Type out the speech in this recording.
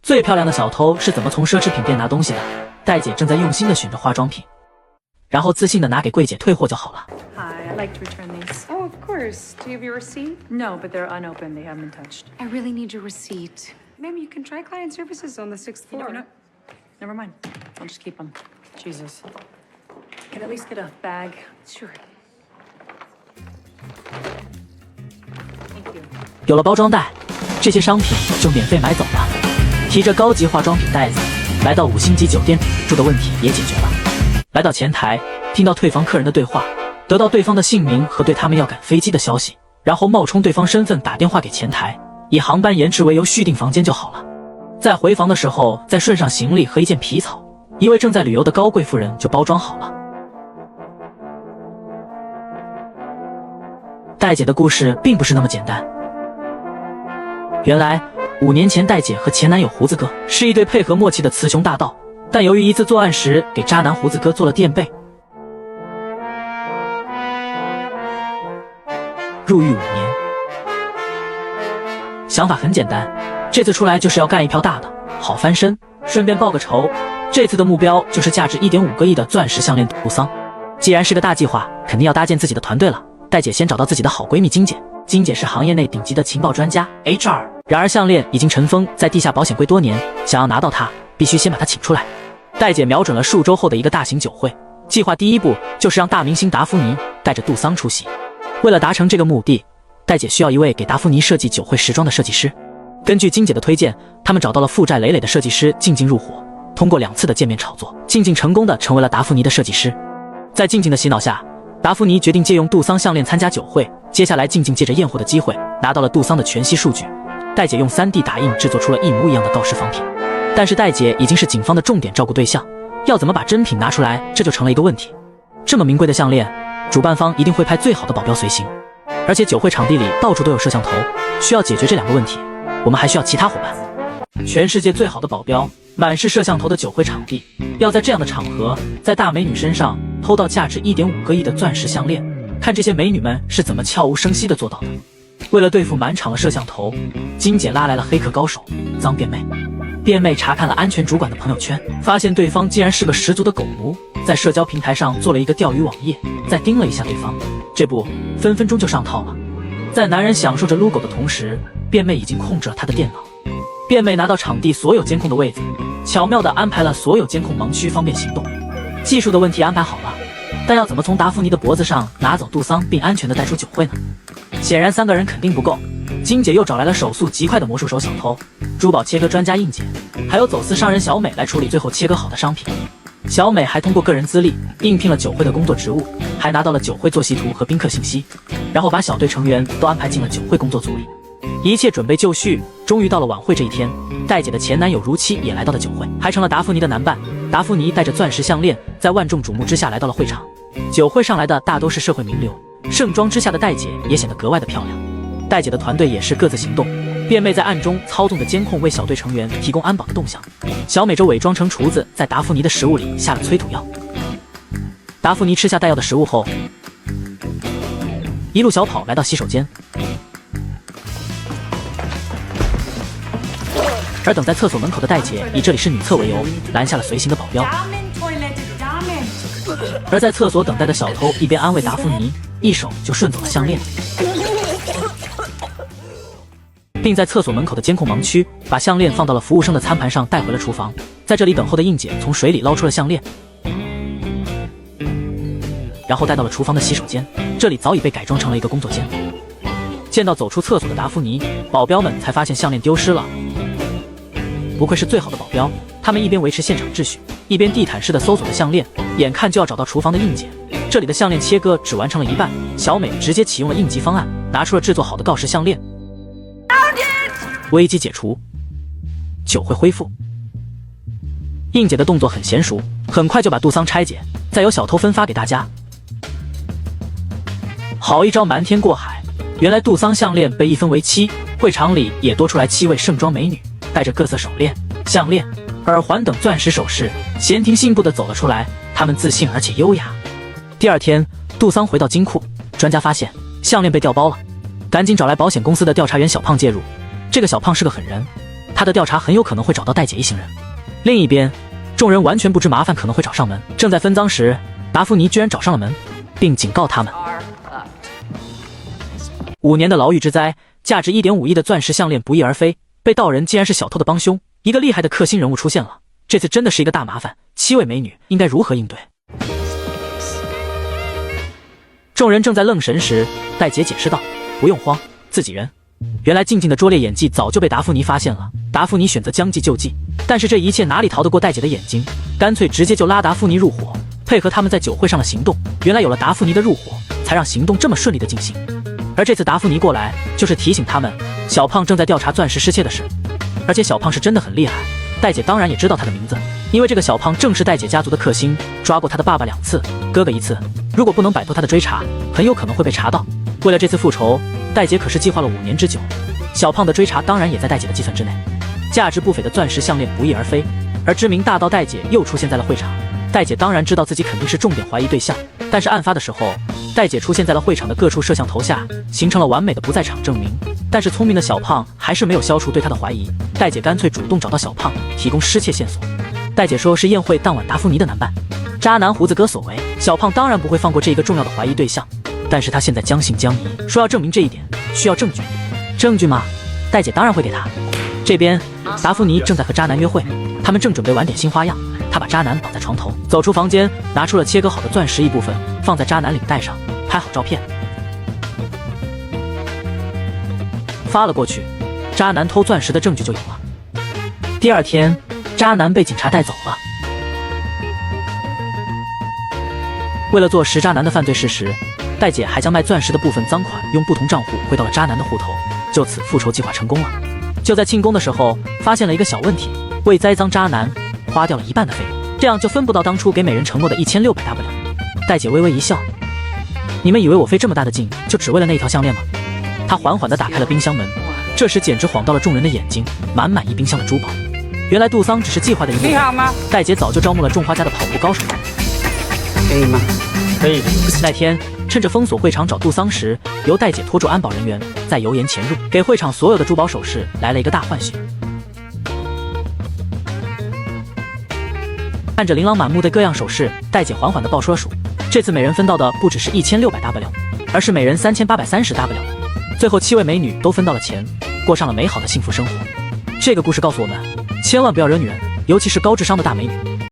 最漂亮的小偷是怎么从奢侈品店拿东西的？戴姐正在用心地选着化妆品，然后自信地拿给柜姐退货就好了。Hi, I'd like to return these. Oh, of course. Do you have your receipt? No, but they're unopened. They haven't been touched. I really need your receipt. Ma'am, you can try client services on the 6th You floor. know, no, never mind. I'll just keep them. Jesus. Can I at least get a bag? Sure. Thank you. 有了包装袋，这些商品就免费买走了。提着高级化妆品袋子，来到5星级酒店住的问题也解决了。来到前台，听到退房客人的对话，得到对方的姓名和对他们要赶飞机的消息，然后冒充对方身份打电话给前台，以航班延迟为由续订房间就好了。在回房的时候，再顺上行李和一件皮草，一位正在旅游的高贵妇人就包装好了。戴姐的故事并不是那么简单。原来5年前，戴姐和前男友胡子哥是一对配合默契的雌雄大盗，但由于一次作案时给渣男胡子哥做了垫背，入狱5年。想法很简单，这次出来就是要干一票大的，好翻身，顺便报个仇。这次的目标就是价值1.5个亿的钻石项链杜桑。既然是个大计划，肯定要搭建自己的团队了。戴姐先找到自己的好闺蜜金姐，金姐是行业内顶级的情报专家 HR。然而项链已经尘封在地下保险柜多年，想要拿到它，必须先把它请出来。戴姐瞄准了数周后的一个大型酒会，计划第一步就是让大明星达芙妮带着杜桑出席。为了达成这个目的，戴姐需要一位给达芙妮设计酒会时装的设计师。根据金姐的推荐，他们找到了负债累累的设计师静静入伙。通过2次的见面炒作，静静成功的成为了达芙妮的设计师。在静静的洗脑下，达芙妮决定借用杜桑项链参加酒会。接下来，静静借着验货的机会拿到了杜桑的全息数据。戴姐用3D 打印制作出了一模一样的告示仿品，但是戴姐已经是警方的重点照顾对象，要怎么把真品拿出来，这就成了一个问题。这么名贵的项链，主办方一定会派最好的保镖随行，而且酒会场地里到处都有摄像头，需要解决这2个问题，我们还需要其他伙伴。全世界最好的保镖，满是摄像头的酒会场地，要在这样的场合，在大美女身上偷到价值1.5个亿的钻石项链，看这些美女们是怎么悄无声息地做到的。为了对付满场的摄像头，金姐拉来了黑客高手脏辫妹。辫妹查看了安全主管的朋友圈，发现对方竟然是个十足的狗奴，在社交平台上做了一个钓鱼网页，再盯了一下对方，这不分分钟就上套了。在男人享受着撸狗的同时，辫妹已经控制了他的电脑。辫妹拿到场地所有监控的位置，巧妙地安排了所有监控盲区，方便行动。技术的问题安排好了，但要怎么从达芙妮的脖子上拿走杜桑并安全地带出酒会呢？显然3个人肯定不够，金姐又找来了手速极快的魔术手小偷、珠宝切割专家应姐，还有走私商人小美来处理最后切割好的商品。小美还通过个人资历应聘了酒会的工作职务，还拿到了酒会坐席图和宾客信息，然后把小队成员都安排进了酒会工作组里。一切准备就绪，终于到了晚会这一天。戴姐的前男友如期也来到了酒会，还成了达芙妮的男伴。达芙妮带着钻石项链，在万众瞩目之下来到了会场。酒会上来的大都是社会名流，盛装之下的戴姐也显得格外的漂亮。戴姐的团队也是各自行动，辫妹在暗中操纵着监控，为小队成员提供安保的动向。小美则伪装成厨子，在达芙妮的食物里下了催吐药。达芙妮吃下带药的食物后，一路小跑来到洗手间。而等在厕所门口的戴姐以这里是女厕为由，拦下了随行的保镖。而在厕所等待的小偷一边安慰达芙妮，一手就顺走了项链，并在厕所门口的监控盲区把项链放到了服务生的餐盘上，带回了厨房。在这里等候的应姐从水里捞出了项链，然后带到了厨房的洗手间，这里早已被改装成了一个工作间。见到走出厕所的达芙妮，保镖们才发现项链丢失了。不愧是最好的保镖，他们一边维持现场秩序，一边地毯式的搜索着项链，眼看就要找到厨房的应姐。这里的项链切割只完成了一半，小美直接启用了应急方案，拿出了制作好的锆石项链。危机解除，酒会恢复。应姐的动作很娴熟，很快就把杜桑拆解，再由小偷分发给大家。好一招瞒天过海！原来杜桑项链被一分为7，会场里也多出来7位盛装美女，戴着各色手链、项链、耳环等钻石首饰，闲庭信步地走了出来。她们自信而且优雅。第2天，杜桑回到金库，专家发现项链被调包了，赶紧找来保险公司的调查员小胖介入。这个小胖是个狠人，他的调查很有可能会找到戴姐一行人。另一边，众人完全不知麻烦可能会找上门，正在分赃时，达芙妮居然找上了门，并警告他们：5年的牢狱之灾，价值1.5亿的钻石项链不翼而飞，被盗人竟然是小偷的帮凶，一个厉害的克星人物出现了，这次真的是一个大麻烦。7位美女应该如何应对？众人正在愣神时，戴姐解释道：“不用慌，自己人。”原来静静的拙劣演技早就被达芙妮发现了，达芙妮选择将计就计，但是这一切哪里逃得过戴姐的眼睛，干脆直接就拉达芙妮入伙，配合他们在酒会上的行动。原来有了达芙妮的入伙，才让行动这么顺利的进行。而这次达芙妮过来，就是提醒他们，小胖正在调查钻石失窃的事，而且小胖是真的很厉害。戴姐当然也知道他的名字，因为这个小胖正是戴姐家族的克星，抓过他的爸爸2次，哥哥1次。如果不能摆脱他的追查，很有可能会被查到。为了这次复仇，戴姐可是计划了5年之久，小胖的追查当然也在戴姐的计算之内。价值不菲的钻石项链不翼而飞，而知名大盗戴姐又出现在了会场。戴姐当然知道自己肯定是重点怀疑对象，但是案发的时候，戴姐出现在了会场的各处摄像头下，形成了完美的不在场证明。但是聪明的小胖还是没有消除对他的怀疑，戴姐干脆主动找到小胖，提供失窃线索。戴姐说是宴会当晚达芙妮的男伴，渣男胡子哥所为。小胖当然不会放过这一个重要的怀疑对象，但是他现在将信将疑，说要证明这一点需要证据。证据吗？戴姐当然会给他。这边达芙妮正在和渣男约会，他们正准备玩点新花样。他把渣男绑在床头，走出房间，拿出了切割好的钻石一部分，放在渣男领带上，拍好照片发了过去，渣男偷钻石的证据就有了。第二天，渣男被警察带走了。为了坐实渣男的犯罪事实，戴姐还将卖钻石的部分赃款用不同账户汇到了渣男的户头，就此复仇计划成功了。就在庆功的时候，发现了一个小问题，为栽赃渣男花掉了1半的费用，这样就分不到当初给美人承诺的1600W。戴姐微微一笑：“你们以为我费这么大的劲就只为了那一条项链吗？”她缓缓地打开了冰箱门，这时简直晃到了众人的眼睛，满满一冰箱的珠宝。原来杜桑只是计划的一部分。你好吗？戴姐早就招募了种花家的跑步高手。可以吗？可以。那天趁着封锁会场找杜桑时，由戴姐拖住安保人员，再由颜潜入，给会场所有的珠宝首饰来了一个大换血。看着琳琅满目的各样首饰，戴姐缓缓地报出了数。这次每人分到的不只是1600W，而是每人3830W。最后7位美女都分到了钱，过上了美好的幸福生活。这个故事告诉我们，千万不要惹女人，尤其是高智商的大美女。